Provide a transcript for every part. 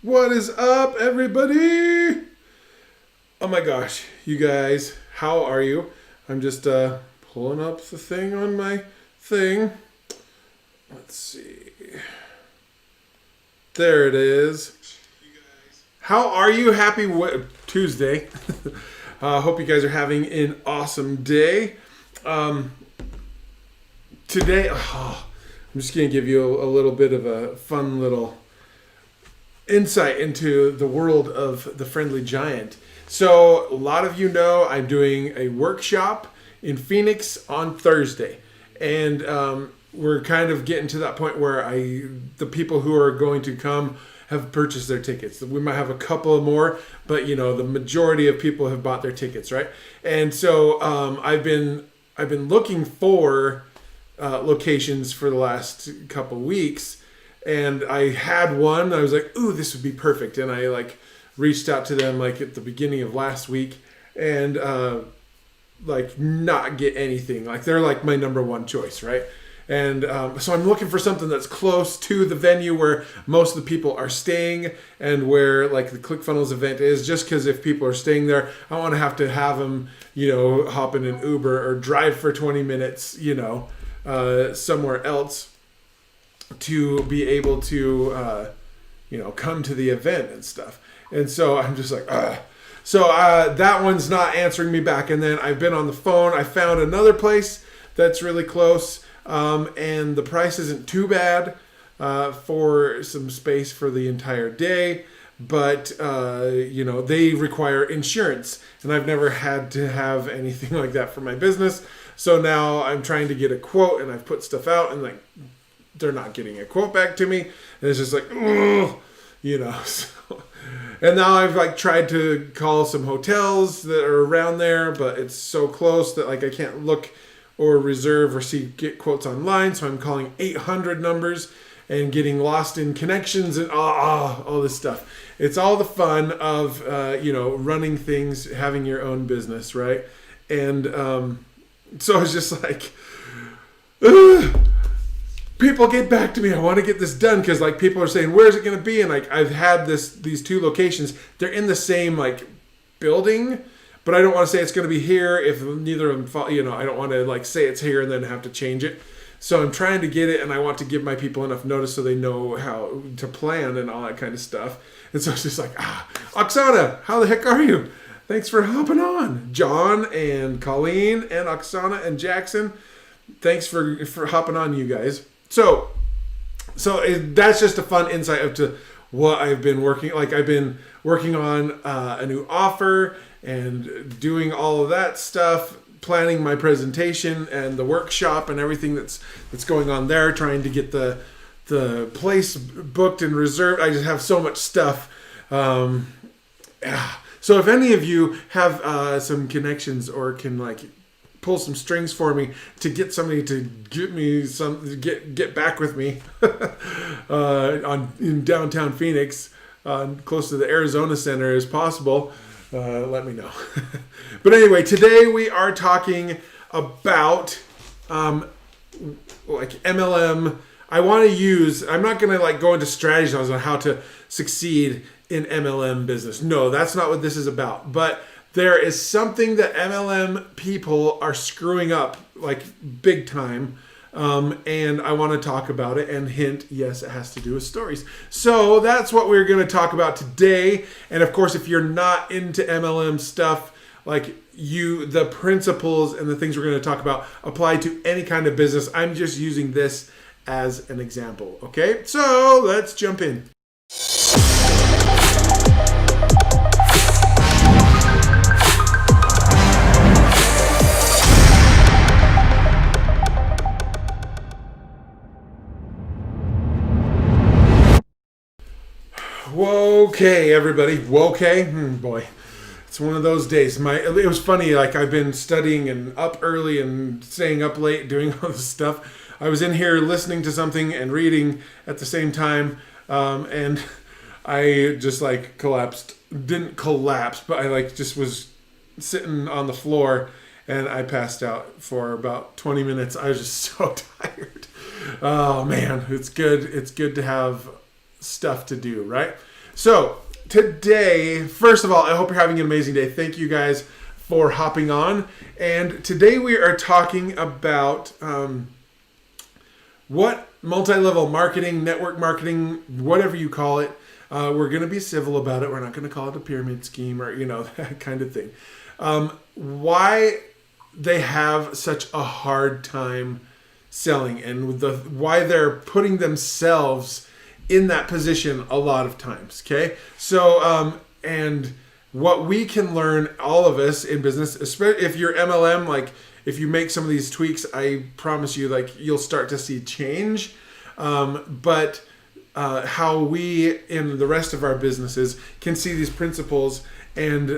What is up, everybody? Oh my gosh, you guys, how are you? I'm just pulling up the thing on my thing. Let's see. There it is. How are you? Happy Tuesday. Hope you guys are having an awesome day. Today, I'm just going to give you a little bit of a fun little insight into the world of the Friendly Giant. So a lot of you know I'm doing a workshop in Phoenix on Thursday, and we're kind of getting to that point where the people who are going to come have purchased their tickets. We might have a couple more, but the majority of people have bought their tickets, right? And so I've been looking for locations for the last couple weeks. And I had one. I was like, "Ooh, this would be perfect." And I reached out to them at the beginning of last week, and not get anything. They're my number one choice, right? And so I'm looking for something that's close to the venue where most of the people are staying, and where the ClickFunnels event is. Just because if people are staying there, I want to have them, hop in an Uber or drive for 20 minutes, somewhere else, to be able to, come to the event and stuff. And so I'm just like, ugh. So that one's not answering me back. And then I've been on the phone. I found another place that's really close, and the price isn't too bad for some space for the entire day. But, they require insurance. And I've never had to have anything like that for my business. So now I'm trying to get a quote, and I've put stuff out, and they're not getting a quote back to me. And it's just ugh, So, and now I've tried to call some hotels that are around there, but it's so close that I can't look or reserve or get quotes online. So I'm calling 800 numbers and getting lost in connections and all this stuff. It's all the fun of, running things, having your own business, right? And so it's just ugh. People get back to me. I want to get this done because people are saying, "Where's it going to be?" And I've had these two locations. They're in the same building, but I don't want to say it's going to be here if neither of them fall. I don't want to say it's here and then have to change it. So I'm trying to get it, and I want to give my people enough notice so they know how to plan and all that kind of stuff. And so it's just Oksana, how the heck are you? Thanks for hopping on. John and Colleen and Oksana and Jackson, thanks for hopping on, you guys. So that's just a fun insight to what I've been working. I've been working on a new offer and doing all of that stuff, planning my presentation and the workshop and everything that's going on there, trying to get the place booked and reserved. I just have so much stuff. So if any of you have some connections or can pull some strings for me to get somebody to get back with me in downtown Phoenix, close to the Arizona Center as possible, let me know. But anyway, today we are talking about MLM. I'm not going to go into strategies on how to succeed in MLM business. No, that's not what this is about. But there is something that MLM people are screwing up big time. And I want to talk about it, and hint, yes, it has to do with stories. So that's what we're going to talk about today. And of course, if you're not into MLM stuff, the principles and the things we're going to talk about apply to any kind of business. I'm just using this as an example. Okay, so let's jump in. Okay, everybody. Okay, boy, it's one of those days. It was funny. I've been studying and up early and staying up late doing all this stuff. I was in here listening to something and reading at the same time, and I just collapsed. Didn't collapse, but I just was sitting on the floor, and I passed out for about 20 minutes. I was just so tired. Oh man, it's good. It's good to have stuff to do, right? So today, first of all, I hope you're having an amazing day. Thank you guys for hopping on. And today we are talking about what multi-level marketing, network marketing, whatever you call it. We're going to be civil about it. We're not going to call it a pyramid scheme or, that kind of thing. Why they have such a hard time selling and why they're putting themselves in that position a lot of times. Okay. So, and what we can learn, all of us in business, especially if you're MLM, like if you make some of these tweaks, I promise you, like you'll start to see change. But how we in the rest of our businesses can see these principles and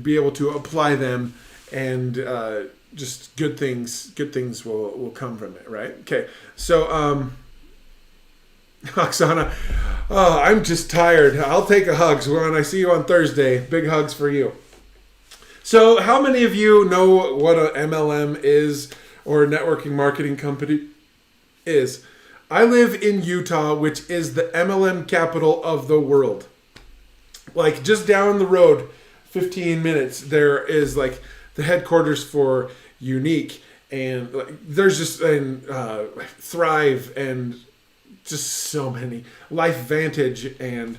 be able to apply them, and just good things will come from it, right? Okay, so Oksana, oh, I'm just tired. I'll take a hug. So when I see you on Thursday, big hugs for you. So how many of you know what an MLM is, or a networking marketing company is? I live in Utah, which is the MLM capital of the world. Like just down the road, 15 minutes, there is like the headquarters for Unique, and like, there's just Thrive, and just so many. Life Vantage, and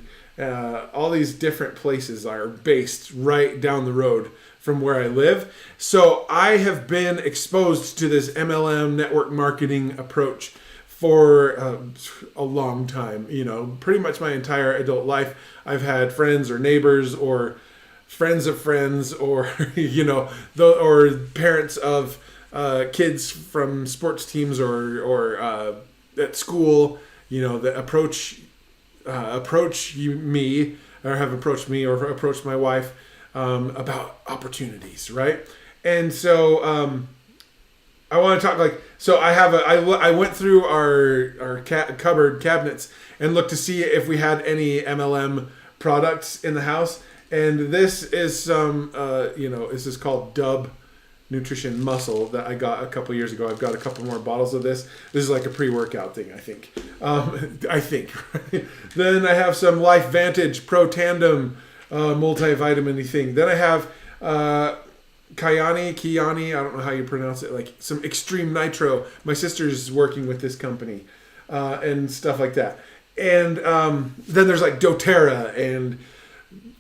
all these different places are based right down the road from where I live. So I have been exposed to this MLM network marketing approach for a long time. Pretty much my entire adult life, I've had friends or neighbors or friends of friends, or or parents of kids from sports teams or at school, that approach me, or have approached me, or approached my wife about opportunities, right? And so I want to talk I went through our cupboard cabinets and looked to see if we had any MLM products in the house. And this is some, this is called Dub Nutrition Muscle that I got a couple years ago. I've got a couple more bottles of this. This is like a pre-workout thing, I think. Then I have some Life Vantage Pro Tandem multivitamin thing. Then I have Kiani, I don't know how you pronounce it, like some Extreme Nitro. My sister's working with this company and stuff like that. And then there's like doTERRA and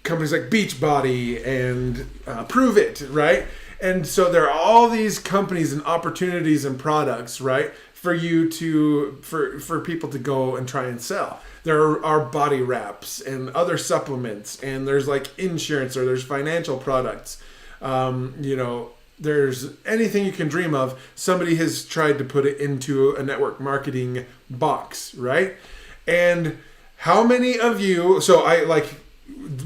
companies like Beachbody and Prove It, right? And so there are all these companies and opportunities and products, right, for you to for people to go and try and sell. There are body wraps and other supplements, and there's like insurance, or there's financial products. There's anything you can dream of. Somebody has tried to put it into a network marketing box, right? And how many of you? So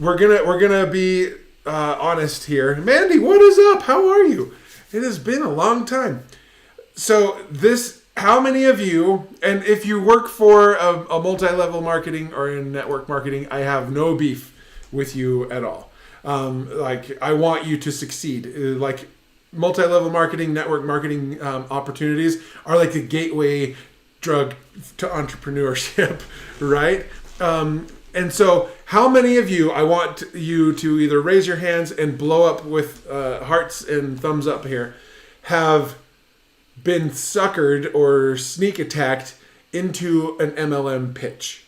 we're gonna be honest here. Mandy, what is up? How are you? It has been a long time. So how many of you, and if you work for a multi-level marketing or in network marketing, I have no beef with you at all. I want you to succeed. Like multi-level marketing, network marketing opportunities are like a gateway drug to entrepreneurship, right? And so how many of you, I want you to either raise your hands and blow up with hearts and thumbs up here, have been suckered or sneak attacked into an MLM pitch?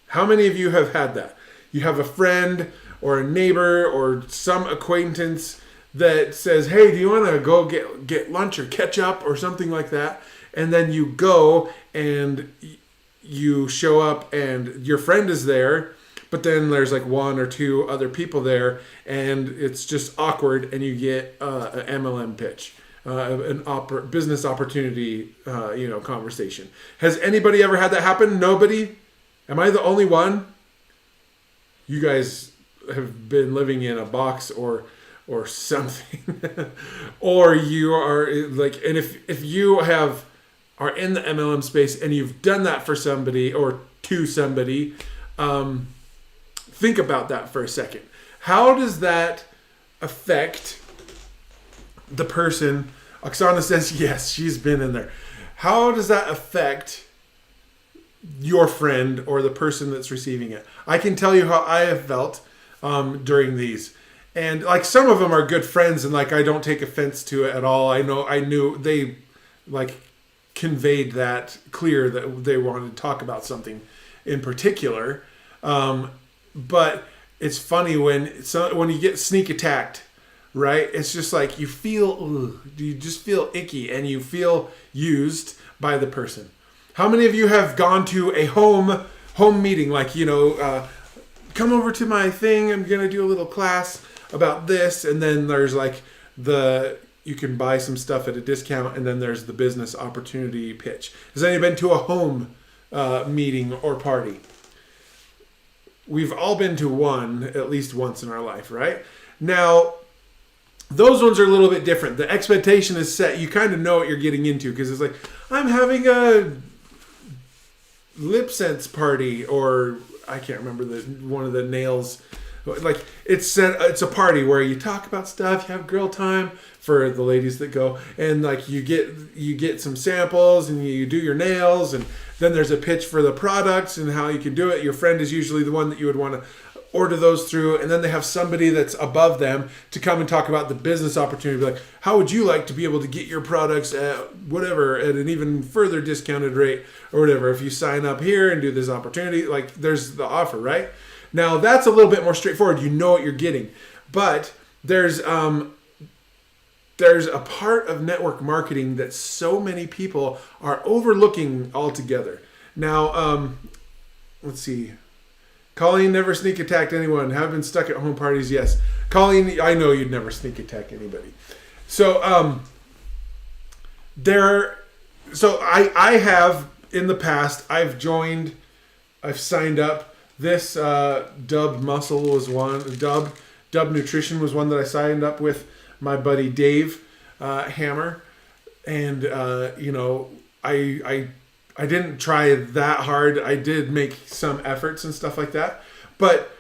How many of you have had that? You have a friend or a neighbor or some acquaintance that says, hey, do you want to go get lunch or catch up or something like that? And then you go and you show up and your friend is there, but then there's like one or two other people there, and it's just awkward, and you get an MLM pitch, business opportunity, conversation. Has anybody ever had that happen? Nobody? Am I the only one? You guys have been living in a box or something, or you are like, and if you are in the MLM space and you've done that for somebody or to somebody, think about that for a second. How does that affect the person? Oksana says yes, she's been in there. How does that affect your friend or the person that's receiving it. I can tell you how I have felt during these. And like some of them are good friends and like I don't take offense to it at all. I knew they like conveyed that clear that they wanted to talk about something in particular. But it's funny when you get sneak attacked, right? It's just like you just feel icky and you feel used by the person. How many of you have gone to a home meeting, like, come over to my thing, I'm going to do a little class about this, and then there's like you can buy some stuff at a discount, and then there's the business opportunity pitch. Has anybody been to a home meeting or party? We've all been to one at least once in our life, right? Now, those ones are a little bit different. The expectation is set. You kind of know what you're getting into because it's like, I'm having a lip sense party, or I can't remember one of the nails. Like it's a party where you talk about stuff, you have girl time for the ladies that go, and like you get some samples and you do your nails, and then there's a pitch for the products and how you can do it. Your friend is usually the one that you would want to order those through, and then they have somebody that's above them to come and talk about the business opportunity. Like, how would you like to be able to get your products at whatever at an even further discounted rate or whatever if you sign up here and do this opportunity? Like, there's the offer, right? Now that's a little bit more straightforward. You know what you're getting, but there's a part of network marketing that so many people are overlooking altogether. Now, let's see. Colleen never sneak attacked anyone. Have been stuck at home parties. Yes. Colleen, I know you'd never sneak attack anybody. So, I have in the past, I've signed up. This Dub Muscle was one. Dub Nutrition was one that I signed up with my buddy Dave Hammer, and I didn't try that hard. I did make some efforts and stuff like that, but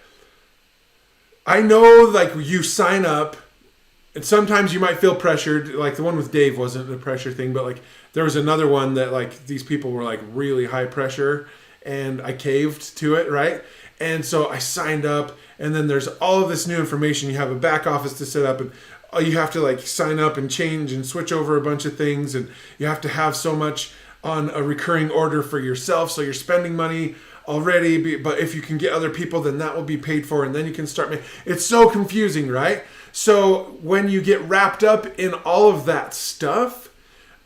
I know like you sign up, and sometimes you might feel pressured. Like the one with Dave wasn't a pressure thing, but like there was another one that like these people were like really high pressure. And I caved to it, right? And so I signed up, and then there's all of this new information. You have a back office to set up, and you have to like sign up and change and switch over a bunch of things, and you have to have so much on a recurring order for yourself, so you're spending money already, but if you can get other people, then that will be paid for, and then you can start making... It's so confusing, right? So when you get wrapped up in all of that stuff,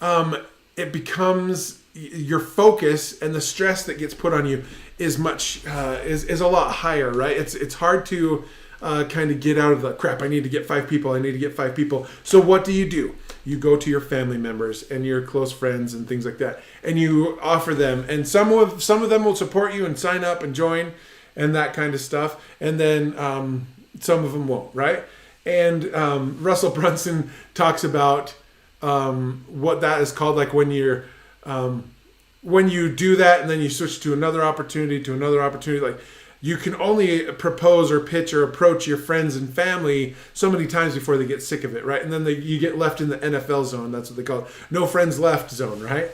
it becomes... your focus and the stress that gets put on you is a lot higher, right? It's hard to kind of get out of the crap. I need to get 5 people. So what do? You go to your family members and your close friends and things like that, and you offer them, and some of them will support you and sign up and join and that kind of stuff, and then some of them won't, right? And Russell Brunson talks about what that is called, like when you do that and then you switch to another opportunity, like you can only propose or pitch or approach your friends and family so many times before they get sick of it, right? And then you get left in the NFL zone. That's what they call it. No friends left zone, right?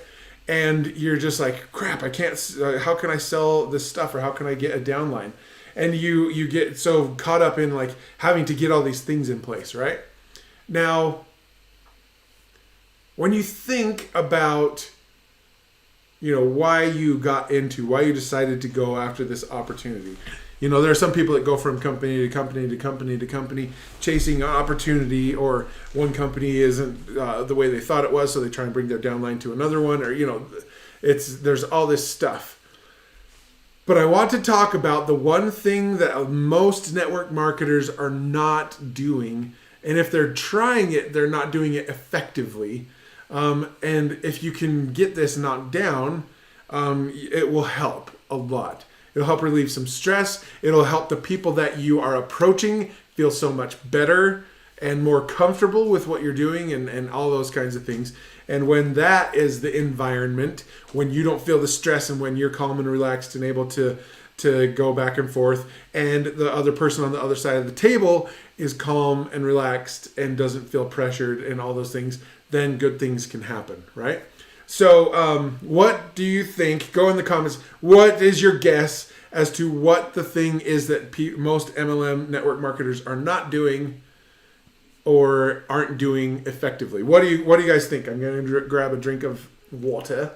And you're just like, crap, I can't, how can I sell this stuff, or how can I get a downline? And you get so caught up in like having to get all these things in place, right? Now, when you think about why you decided to go after this opportunity. There are some people that go from company to company to company to company chasing an opportunity, or one company isn't the way they thought it was, so they try and bring their downline to another one, or, there's all this stuff. But I want to talk about the one thing that most network marketers are not doing, and if they're trying it, they're not doing it effectively. And if you can get this knocked down, it will help a lot. It'll help relieve some stress. It'll help the people that you are approaching feel so much better and more comfortable with what you're doing, and all those kinds of things. And when that is the environment, when you don't feel the stress, and when you're calm and relaxed and able to go back and forth, and the other person on the other side of the table is calm and relaxed and doesn't feel pressured and all those things, then good things can happen, right? So what do you think? Go in the comments. What is your guess as to what the thing is that most MLM network marketers are not doing or aren't doing effectively? What do you guys think? I'm going to grab a drink of water.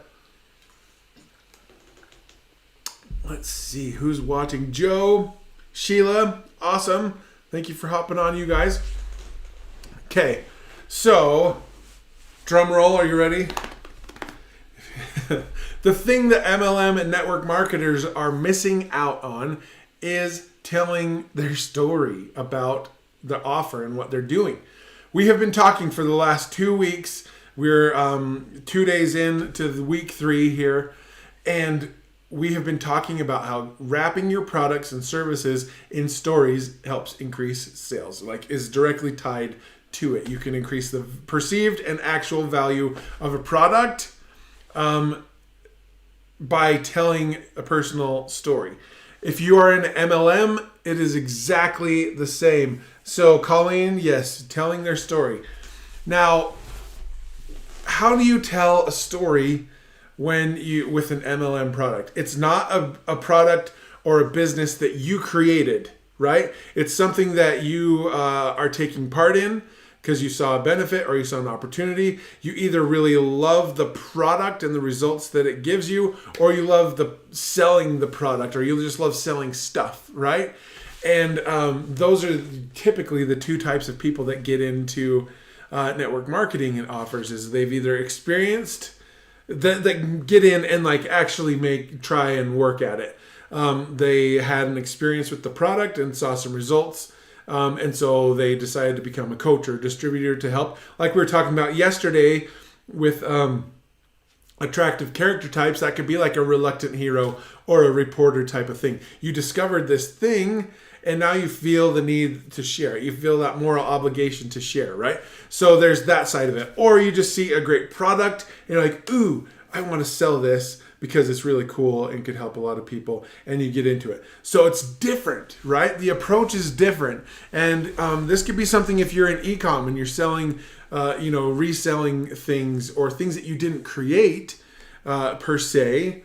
Let's see who's watching. Joe, Sheila, awesome. Thank you for hopping on, you guys. Okay, so drum roll. Are you ready? The thing that MLM and network marketers are missing out on is telling their story about the offer and what they're doing. We have been talking for the last 2 weeks. We're 2 days into the week 3 here, and we have been talking about how wrapping your products and services in stories helps increase sales, like is directly tied to it. You can increase the perceived and actual value of a product by telling a personal story. If you are in MLM, it is exactly the same. So Colleen, yes, telling their story. Now, how do you tell a story with an MLM product? It's not a product or a business that you created, right? It's something that you are taking part in because you saw a benefit or you saw an opportunity. You either really love the product and the results that it gives you, or you love selling the product, or you just love selling stuff, right? And those are typically the 2 types of people that get into network marketing and offers. Is they've either experienced that get in and like actually try and work at it. They had an experience with the product and saw some results. And so they decided to become a coach or distributor to help. Like we were talking about yesterday with attractive character types, that could be like a reluctant hero or a reporter type of thing. You discovered this thing and now you feel the need to share. You feel that moral obligation to share, right? So there's that side of it. Or you just see a great product and you're like, ooh, I want to sell this because it's really cool and could help a lot of people, and you get into it. So it's different, right? The approach is different. And this could be something if you're in e-com and you're selling, reselling things or things that you didn't create per se.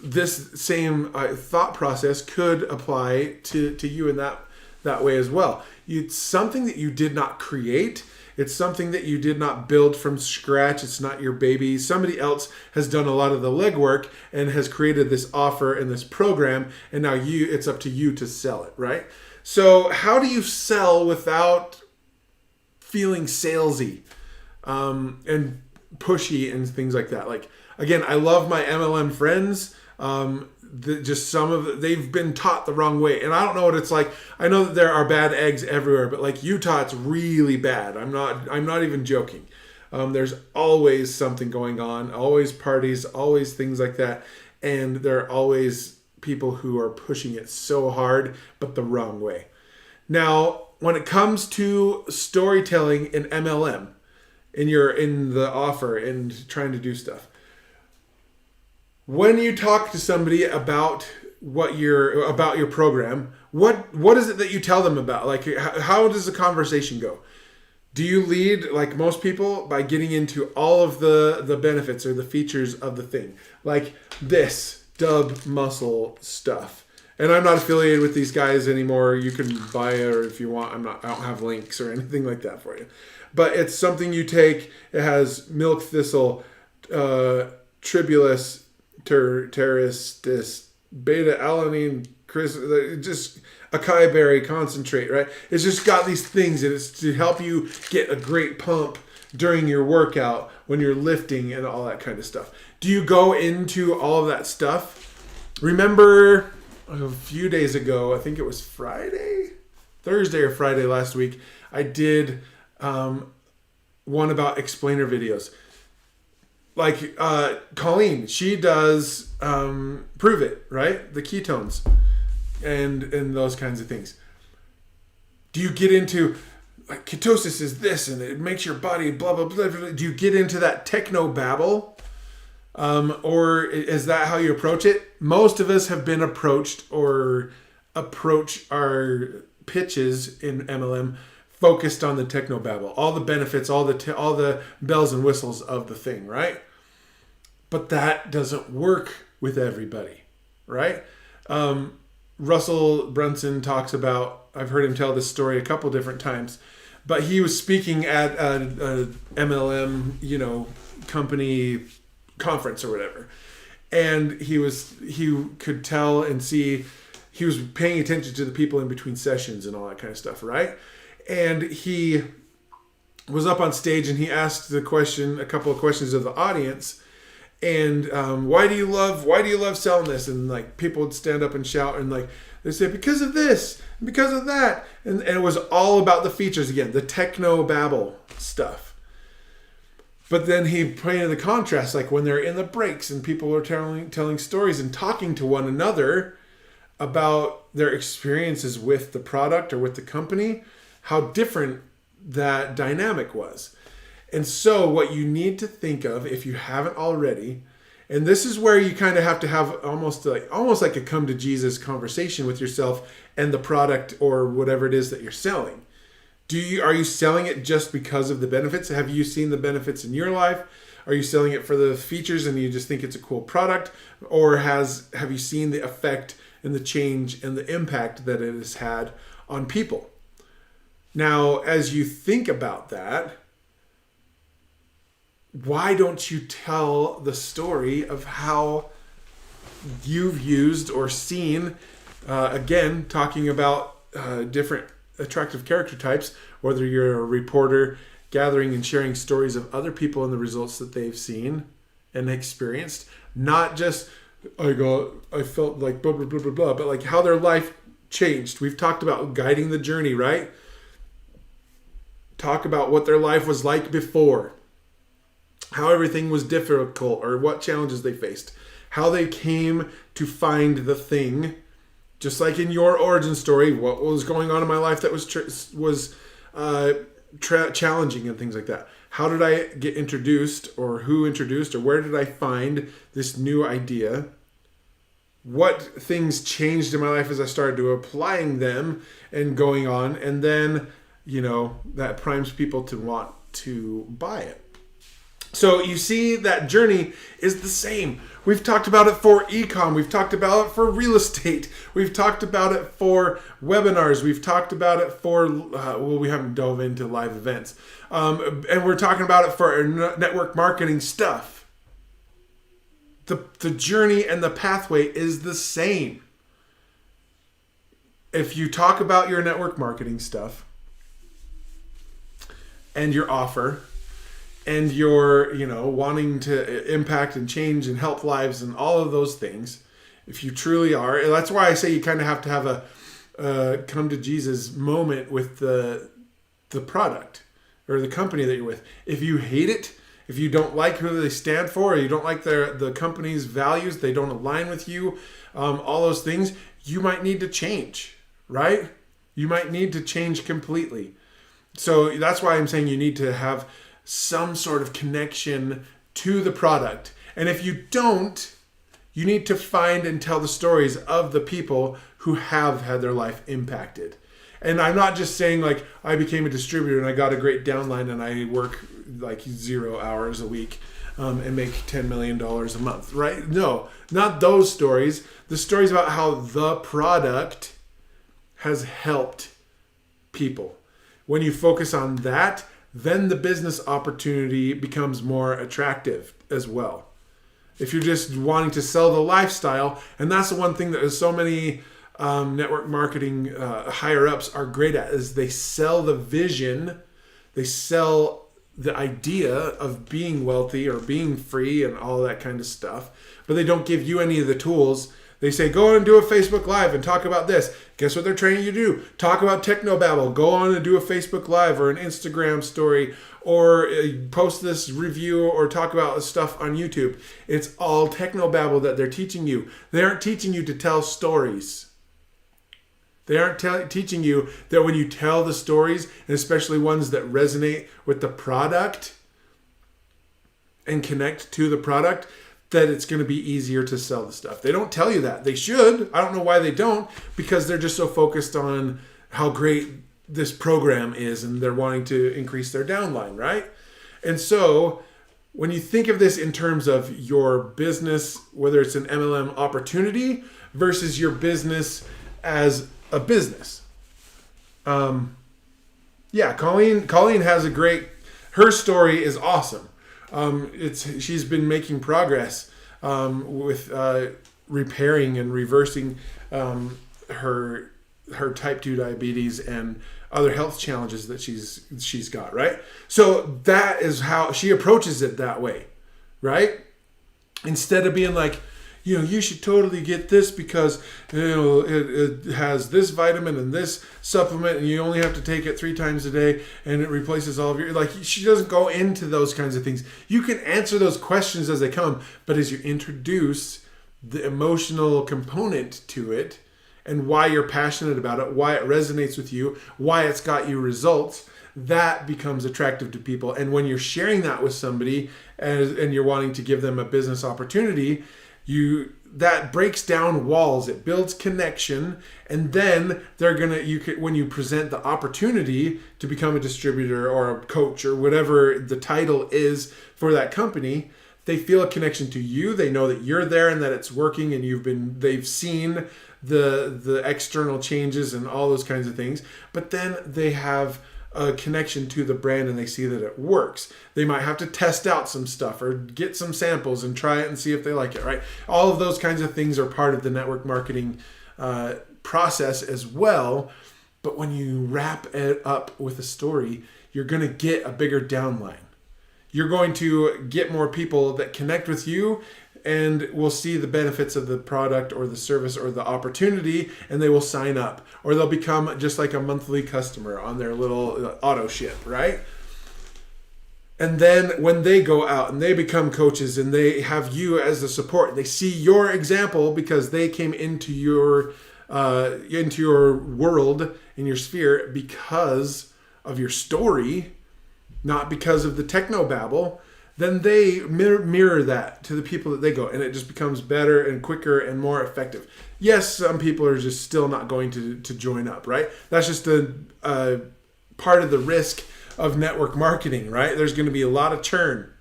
This same thought process could apply to you in that way as well. It's something that you did not create. It's something that you did not build from scratch. It's not your baby. Somebody else has done a lot of the legwork and has created this offer and this program, and now it's up to you to sell it, right? So how do you sell without feeling salesy and pushy and things like that? Like, again, I love my MLM friends. They've been taught the wrong way, and I don't know what it's like. I know that there are bad eggs everywhere, but like Utah, it's really bad. I'm not even joking. There's always something going on, always parties, always things like that, and there are always people who are pushing it so hard, but the wrong way. Now, when it comes to storytelling in MLM, in the offer and trying to do stuff, when you talk to somebody about your program, what is it that you tell them about? Like, how does the conversation go? Do you lead, like most people, by getting into all of the benefits or the features of the thing? Like this dub muscle stuff. And I'm not affiliated with these guys anymore. You can buy it, or if you want, I don't have links or anything like that for you. But it's something you take. It has milk thistle, tribulus, terroristis, beta alanine, just acai berry concentrate, right? It's just got these things, and it's to help you get a great pump during your workout when you're lifting and all that kind of stuff. Do you go into all of that stuff? Remember a few days ago, I think it was Thursday or Friday last week, I did one about explainer videos. Like Colleen, she does Prove It, right? The ketones and those kinds of things. Do you get into like ketosis is this and it makes your body blah, blah, blah, blah. Do you get into that techno babble? Or is that how you approach it? Most of us have been approached or approach our pitches in MLM focused on the technobabble, all the benefits, all the bells and whistles of the thing, right? But that doesn't work with everybody, right? Russell Brunson talks about, I've heard him tell this story a couple different times, but he was speaking at a MLM, company conference or whatever. And he could tell and see, he was paying attention to the people in between sessions and all that kind of stuff, right? And he was up on stage and he asked a couple of questions of the audience. And why do you love selling this? And like people would stand up and shout and like they say because of this, because of that, and it was all about the features again, the techno babble stuff. But then he painted the contrast, like when they're in the breaks and people are telling stories and talking to one another about their experiences with the product or with the company, how different that dynamic was. And so what you need to think of, if you haven't already, and this is where you kind of have to have almost like a come to Jesus conversation with yourself and the product or whatever it is that you're selling. Are you selling it just because of the benefits? Have you seen the benefits in your life? Are you selling it for the features and you just think it's a cool product? Or have you seen the effect and the change and the impact that it has had on people? Now, as you think about that, why don't you tell the story of how you've used or seen, again, talking about different attractive character types, whether you're a reporter gathering and sharing stories of other people and the results that they've seen and experienced, not just, I felt like blah, blah, blah, blah, blah, but like how their life changed. We've talked about guiding the journey, right? Talk about what their life was like before, how everything was difficult or what challenges they faced, how they came to find the thing. Just like in your origin story, what was going on in my life that was challenging and things like that. How did I get introduced, or who introduced, or where did I find this new idea? What things changed in my life as I started to applying them and going on, and then, that primes people to want to buy it. So you see that journey is the same. We've talked about it for e-com. We've talked about it for real estate. We've talked about it for webinars. We've talked about it for, we haven't dove into live events. And we're talking about it for network marketing stuff. The journey and the pathway is the same. If you talk about your network marketing stuff and your offer, and you're, wanting to impact and change and help lives and all of those things, if you truly are, and that's why I say you kind of have to have a come to Jesus moment with the product or the company that you're with. If you hate it, if you don't like who they stand for, or you don't like the company's values, they don't align with you, all those things, you might need to change, right? You might need to change completely. So that's why I'm saying you need to have some sort of connection to the product. And if you don't, you need to find and tell the stories of the people who have had their life impacted. And I'm not just saying like I became a distributor and I got a great downline and I work like 0 hours a week and make $10 million a month, right? No, not those stories. The stories about how the product has helped people. When you focus on that, then the business opportunity becomes more attractive as well. If you're just wanting to sell the lifestyle, and that's the one thing that so many network marketing higher ups are great at, is they sell the vision, they sell the idea of being wealthy or being free and all that kind of stuff, but they don't give you any of the tools. They say, go on and do a Facebook Live and talk about this. Guess what they're training you to do? Talk about technobabble. Go on and do a Facebook Live or an Instagram story or post this review or talk about stuff on YouTube. It's all technobabble that they're teaching you. They aren't teaching you to tell stories. They aren't teaching you that when you tell the stories, and especially ones that resonate with the product and connect to the product, that it's going to be easier to sell the stuff. They don't tell you that. They should. I don't know why they don't, because they're just so focused on how great this program is, and they're wanting to increase their downline, right? And so when you think of this in terms of your business, whether it's an MLM opportunity versus your business as a business. Colleen has her story is awesome. She's been making progress with repairing and reversing her type 2 diabetes and other health challenges that she's got, right? So that is how she approaches it that way, right? Instead of being like, you should totally get this because, it has this vitamin and this supplement and you only have to take it 3 times a day and it replaces all of your, like, she doesn't go into those kinds of things. You can answer those questions as they come, but as you introduce the emotional component to it, and why you're passionate about it, why it resonates with you, why it's got you results, that becomes attractive to people. And when you're sharing that with somebody and you're wanting to give them a business opportunity, that breaks down walls, it builds connection, and then when you present the opportunity to become a distributor or a coach or whatever the title is for that company, they feel a connection to you. They know that you're there and that it's working, and they've seen the external changes and all those kinds of things, but then they have a connection to the brand and they see that it works. They might have to test out some stuff or get some samples and try it and see if they like it, right? All of those kinds of things are part of the network marketing process as well. But when you wrap it up with a story, you're going to get a bigger downline. You're going to get more people that connect with you and will see the benefits of the product or the service or the opportunity, and they will sign up, or they'll become just like a monthly customer on their little auto ship, right? And then when they go out and they become coaches and they have you as the support, they see your example because they came into your world, in your sphere, because of your story, not because of the technobabble. Then they mirror that to the people that they go, and it just becomes better and quicker and more effective. Yes, some people are just still not going to join up, right? That's just a part of the risk of network marketing, right? There's going to be a lot of churn.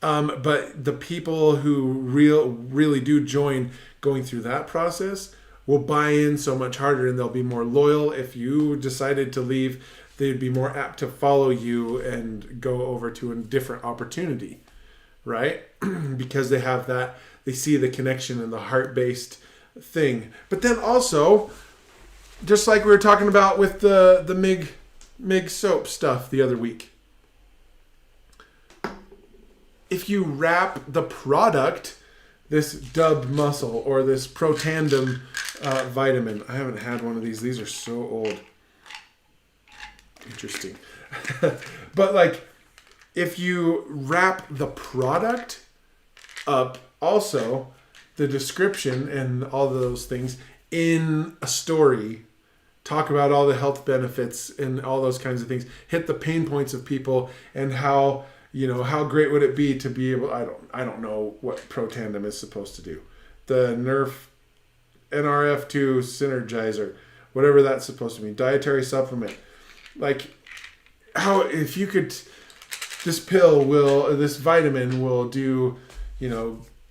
But the people who really do join going through that process will buy in so much harder, and they'll be more loyal. If you decided to leave, they'd be more apt to follow you and go over to a different opportunity, right? Because they have that, they see the connection and the heart-based thing. But then also, just like we were talking about with the MIG soap stuff the other week, if you wrap the product, this dubbed muscle or this Protandem vitamin, I haven't had one of these. These are so old. Interesting. But like, if you wrap the product up, also the description and all those things in a story, talk about all the health benefits and all those kinds of things, hit the pain points of people, and how great would it be to be able, I don't know what Protandem is supposed to do. The NRF2 Synergizer, whatever that's supposed to mean, dietary supplement. Like, how, if you could, this vitamin will do,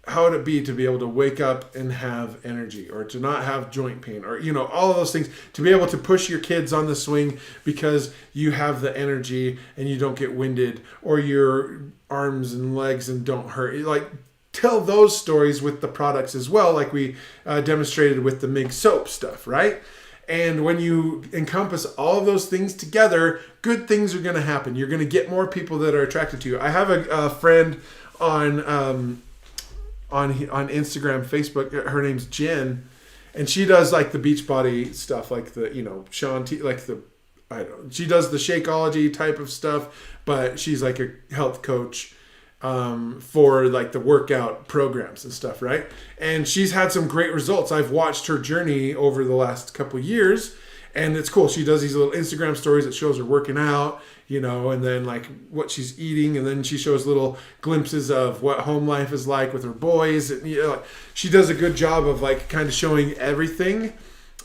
how would it be to be able to wake up and have energy, or to not have joint pain, or, all of those things, to be able to push your kids on the swing because you have the energy and you don't get winded, or your arms and legs and don't hurt. Like, tell those stories with the products as well, like we demonstrated with the MIG soap stuff, right? And when you encompass all of those things together, good things are going to happen. You're going to get more people that are attracted to you. I have a friend on Instagram, Facebook. Her name's Jen, and she does like the Beachbody stuff, like the Sean T, like the she does the Shakeology type of stuff, but she's like a health coach for like the workout programs and stuff, right? And she's had some great results. I've watched her journey over the last couple of years, and it's cool. She does these little Instagram stories that shows her working out, and then like what she's eating, and then she shows little glimpses of what home life is like with her boys. And, she does a good job of like kind of showing everything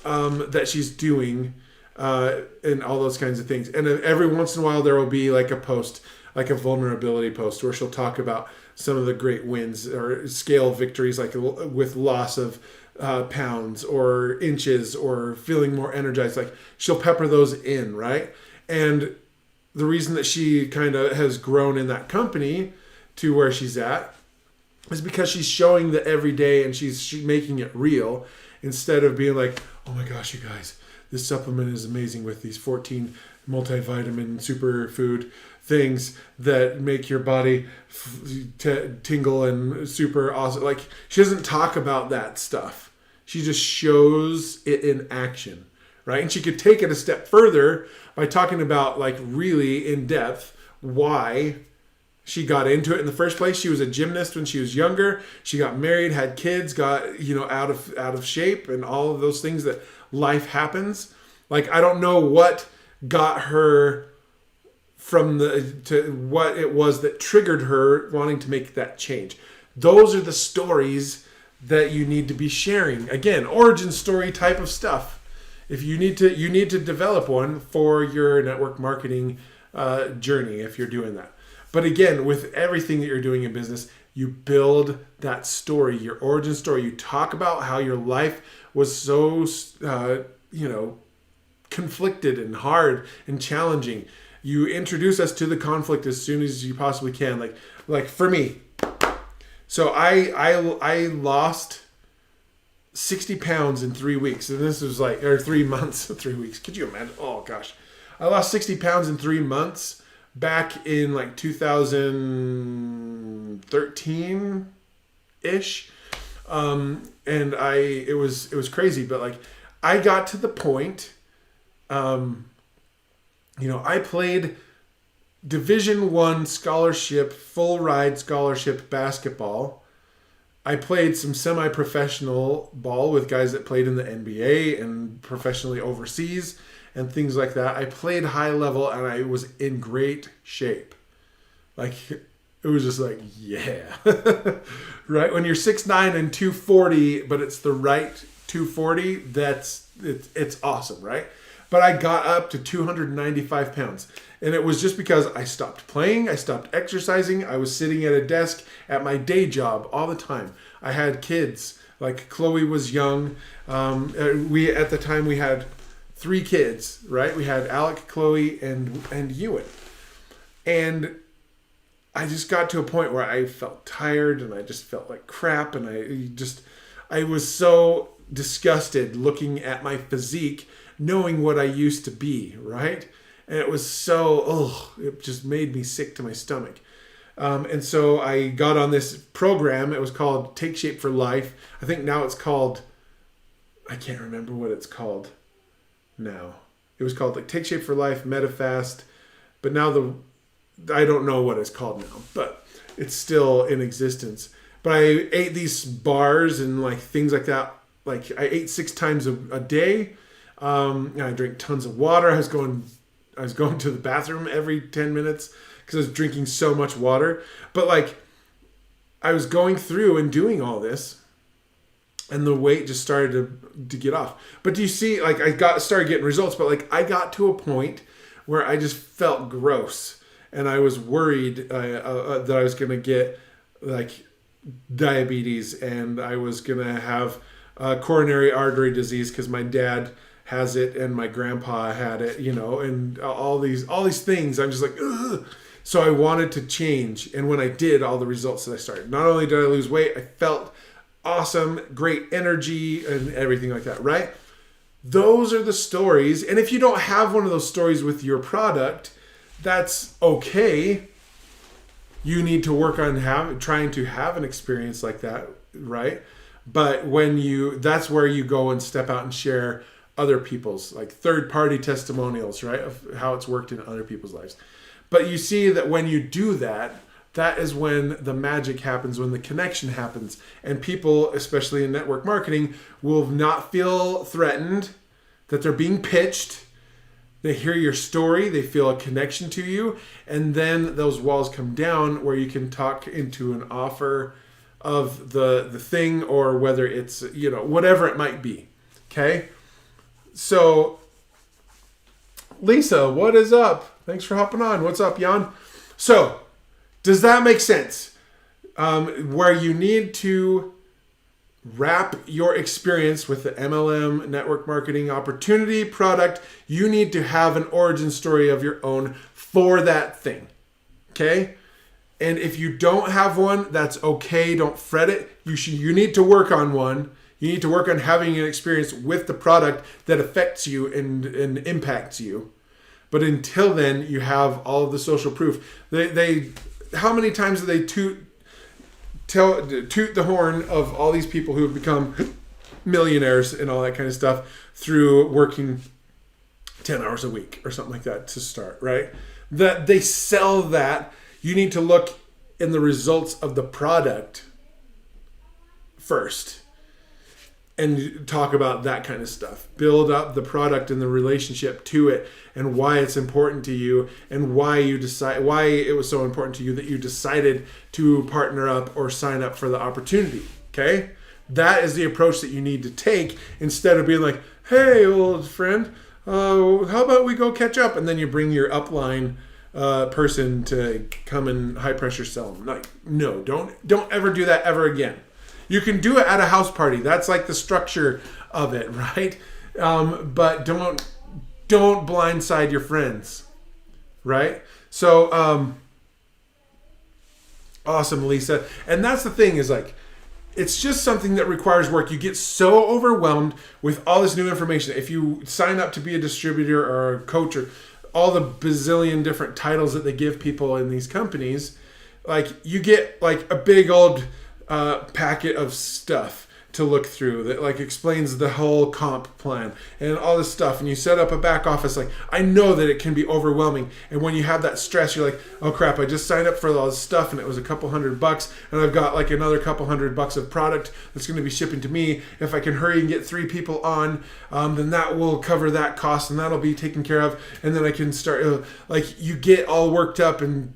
that she's doing and all those kinds of things. And every once in a while, there will be like a post, like a vulnerability post, where she'll talk about some of the great wins or scale victories, like with loss of pounds or inches or feeling more energized. Like she'll pepper those in, right? And the reason that she kind of has grown in that company to where she's at is because she's showing the everyday, and she's making it real, instead of being like, oh my gosh, you guys, this supplement is amazing with these 14 multivitamin superfood things that make your body tingle and super awesome. Like, she doesn't talk about that stuff. She just shows it in action, right? And she could take it a step further by talking about, like, really in depth why she got into it in the first place. She was a gymnast when she was younger. She got married, had kids, got, out of shape, and all of those things that life happens. Like, I don't know what got her to what it was that triggered her wanting to make that change. Those are the stories that you need to be sharing. Again, origin story type of stuff. If you need to develop one for your network marketing journey, if you're doing that. But again, with everything that you're doing in business, you build that story, your origin story. You talk about how your life was so, conflicted and hard and challenging. You introduce us to the conflict as soon as you possibly can. Like for me, so I lost 60 pounds in 3 weeks, and this was or 3 months, 3 weeks. Could you imagine? Oh gosh, I lost 60 pounds in 3 months. Back in 2013 ish, and it was crazy, but I got to the point, I played Division I scholarship, full ride scholarship basketball. I played some semi-professional ball with guys that played in the NBA and professionally overseas and things like that. I played high level, and I was in great shape. It was just yeah. Right? When you're 6'9" and 240, but it's the right 240, it's awesome, right? But I got up to 295 pounds. And it was just because I stopped playing, I stopped exercising, I was sitting at a desk at my day job all the time. I had kids. Chloe was young. At the time we had 3 kids, right? We had Alec, Chloe, and Ewan. And I just got to a point where I felt tired, and I just felt like crap, and I was so disgusted looking at my physique, knowing what I used to be, right? And it was it just made me sick to my stomach. And so I got on this program. It was called Take Shape for Life. I think now it's called, I can't remember what it's called now. It was called Take Shape for Life, MetaFast, but now I don't know what it's called now, but it's still in existence. But I ate these bars and things like that. I ate 6 times a day. And I drank tons of water. I was going to the bathroom every 10 minutes because I was drinking so much water. But I was going through and doing all this, and the weight just started to get off. But do you see, I started getting results, but I got to a point where I just felt gross, and I was worried that I was going to get diabetes, and I was going to have coronary artery disease because my dad has it and my grandpa had it, and all these things. I'm just ugh. So I wanted to change, and when I did, all the results that I started. Not only did I lose weight, I felt awesome, great energy, and everything like that, right? Those are the stories. And if you don't have one of those stories with your product, that's okay. You need to work on trying to have an experience like that, right? But that's where you go and step out and share other people's third-party testimonials, right, of how it's worked in other people's lives. But you see that when you do that, that is when the magic happens, when the connection happens. And people, especially in network marketing, will not feel threatened that they're being pitched. They hear your story, they feel a connection to you, and then those walls come down where you can talk into an offer of the thing, or whether it's, whatever it might be. Okay? So Lisa, what is up? Thanks for hopping on. What's up, Jan? So, does that make sense? Where you need to wrap your experience with the MLM network marketing opportunity product, you need to have an origin story of your own for that thing. Okay? And if you don't have one, that's okay. Don't fret it. You need to work on one. You need to work on having an experience with the product that affects you and impacts you. But until then, you have all of the social proof. They how many times do they toot the horn of all these people who have become millionaires and all that kind of stuff through working 10 hours a week or something like that to start, right? That they sell that. You need to look in the results of the product first and talk about that kind of stuff. Build up the product and the relationship to it and why it's important to you and why it was so important to you that you decided to partner up or sign up for the opportunity. Okay? That is the approach that you need to take instead of being like, hey, old friend, how about we go catch up? And then you bring your upline person to come and high pressure sell them. Like, no, don't ever do that ever again. You can do it at a house party. That's like the structure of it, right? But don't blindside your friends, right? So awesome, Lisa. And that's the thing is like, it's just something that requires work. You get so overwhelmed with all this new information. If you sign up to be a distributor or a coach or all the bazillion different titles that they give people in these companies, like you get like a big old packet of stuff to look through that like explains the whole comp plan and all this stuff, and you set up a back office. Like, I know that it can be overwhelming, and when you have that stress, you're like, oh crap, I just signed up for all this stuff and it was a couple $100 and I've got like another couple $100 of product that's going to be shipping to me. If I can hurry and get 3 people on, then that will cover that cost and that'll be taken care of, and then I can start like you get all worked up and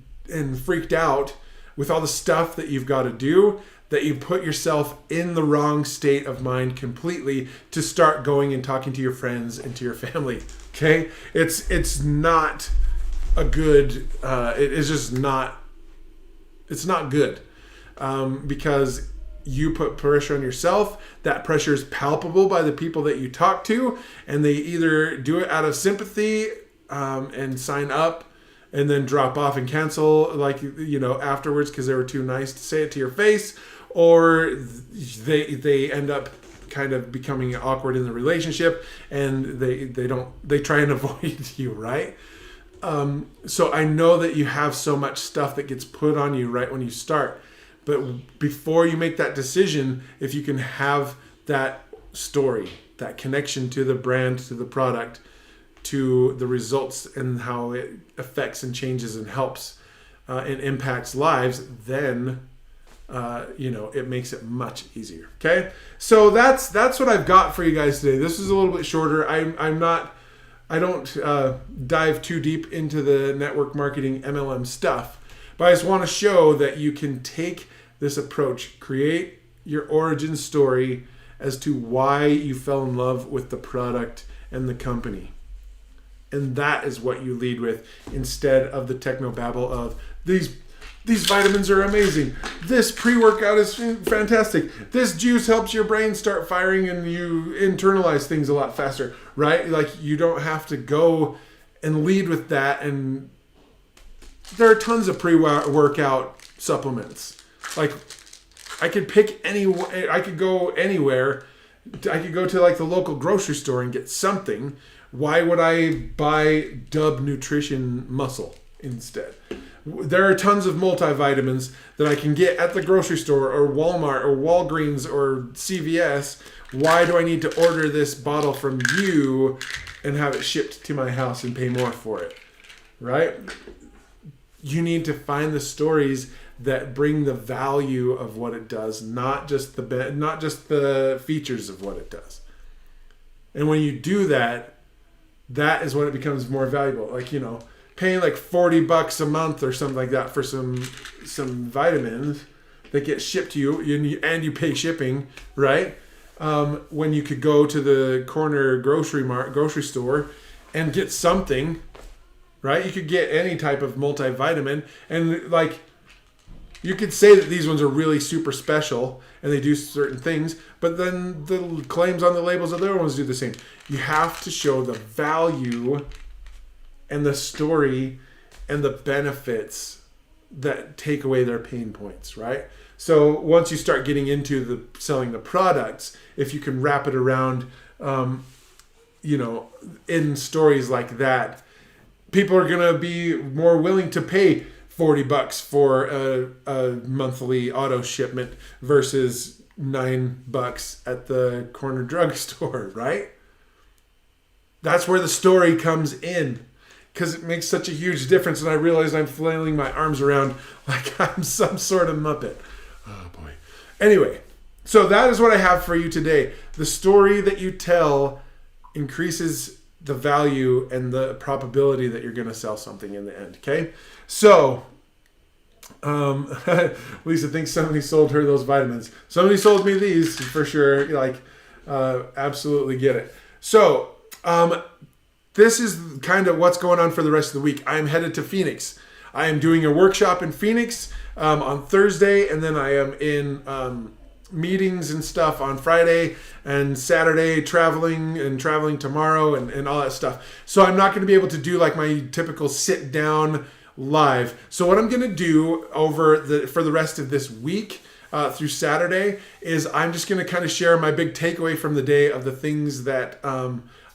freaked out with all the stuff that you've got to do, that you put yourself in the wrong state of mind completely to start going and talking to your friends and to your family. Okay? It's not a good, it is just not, it's not good. Because you put pressure on yourself. That pressure is palpable by the people that you talk to, and they either do it out of sympathy and sign up and then drop off and cancel, like, afterwards because they were too nice to say it to your face, or they end up kind of becoming awkward in the relationship and they try and avoid you, right? So I know that you have so much stuff that gets put on you right when you start, but before you make that decision, if you can have that story, that connection to the brand, to the product, to the results and how it affects and changes and helps and impacts lives, then it makes it much easier. Okay, so that's what I've got for you guys today. This is a little bit shorter. I don't dive too deep into the network marketing MLM stuff, but I just want to show that you can take this approach, create your origin story as to why you fell in love with the product and the company. And that is what you lead with instead of the technobabble of these vitamins are amazing. This pre-workout is fantastic. This juice helps your brain start firing and you internalize things a lot faster, right? Like, you don't have to go and lead with that. And there are tons of pre-workout supplements. Like, I could go anywhere. I could go to like the local grocery store and get something. Why would I buy Dub Nutrition Muscle instead? There are tons of multivitamins that I can get at the grocery store or Walmart or Walgreens or CVS. Why do I need to order this bottle from you and have it shipped to my house and pay more for it? Right? You need to find the stories that bring the value of what it does, not just the features of what it does. And when you do that, that is when it becomes more valuable. Like, paying like $40 a month or something like that for some vitamins that get shipped to you, and you pay shipping, right? When you could go to the corner grocery store and get something, right? You could get any type of multivitamin, and like you could say that these ones are really super special and they do certain things, but then the claims on the labels of the other ones do the same. You have to show the value and the story and the benefits that take away their pain points, right? So once you start getting into the selling the products, if you can wrap it around, in stories like that, people are going to be more willing to pay $40 for a monthly auto shipment versus $9 at the corner drugstore, right? That's where the story comes in, because it makes such a huge difference. And I realize I'm flailing my arms around like I'm some sort of Muppet. Oh boy. Anyway, so that is what I have for you today. The story that you tell increases the value and the probability that you're going to sell something in the end. Okay. So, Lisa thinks somebody sold her those vitamins. Somebody sold me these for sure. Absolutely get it. So, this is kind of what's going on for the rest of the week. I'm headed to Phoenix. I am doing a workshop in Phoenix on Thursday, and then I am in meetings and stuff on Friday and Saturday, traveling tomorrow and all that stuff. So I'm not going to be able to do like my typical sit down live. So what I'm going to do for the rest of this week through Saturday is I'm just going to kind of share my big takeaway from the day of the things that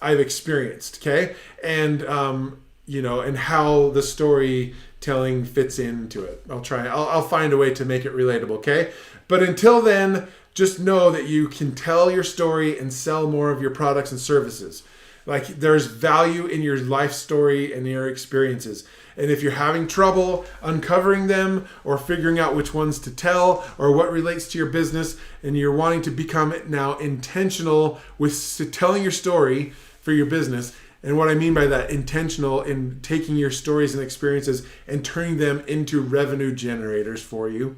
I've experienced, okay? And and how the storytelling fits into it. I'll find a way to make it relatable, okay? But until then, just know that you can tell your story and sell more of your products and services. Like, there's value in your life story and your experiences. And if you're having trouble uncovering them or figuring out which ones to tell or what relates to your business, and you're wanting to become now intentional with telling your story for your business, and what I mean by that, intentional in taking your stories and experiences and turning them into revenue generators for you,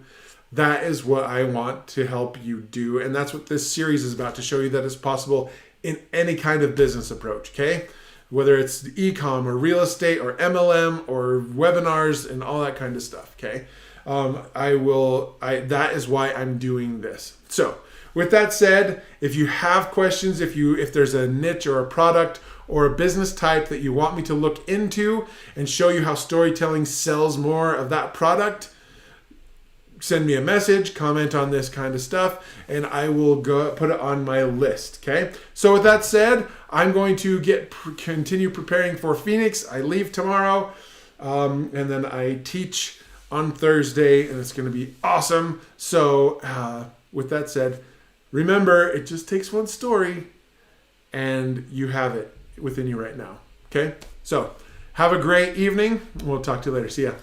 that is what I want to help you do. And that's what this series is about, to show you that it's possible in any kind of business approach, okay? Whether it's e-com or real estate or MLM or webinars and all that kind of stuff, okay? That is why I'm doing this. So with that said, if you have questions, if there's a niche or a product or a business type that you want me to look into and show you how storytelling sells more of that product, send me a message, comment on this kind of stuff, and I will go put it on my list, okay? So with that said, I'm going to continue preparing for Phoenix. I leave tomorrow, and then I teach on Thursday, and it's going to be awesome. So with that said, remember, it just takes one story, and you have it within you right now, okay? So have a great evening. We'll talk to you later. See ya.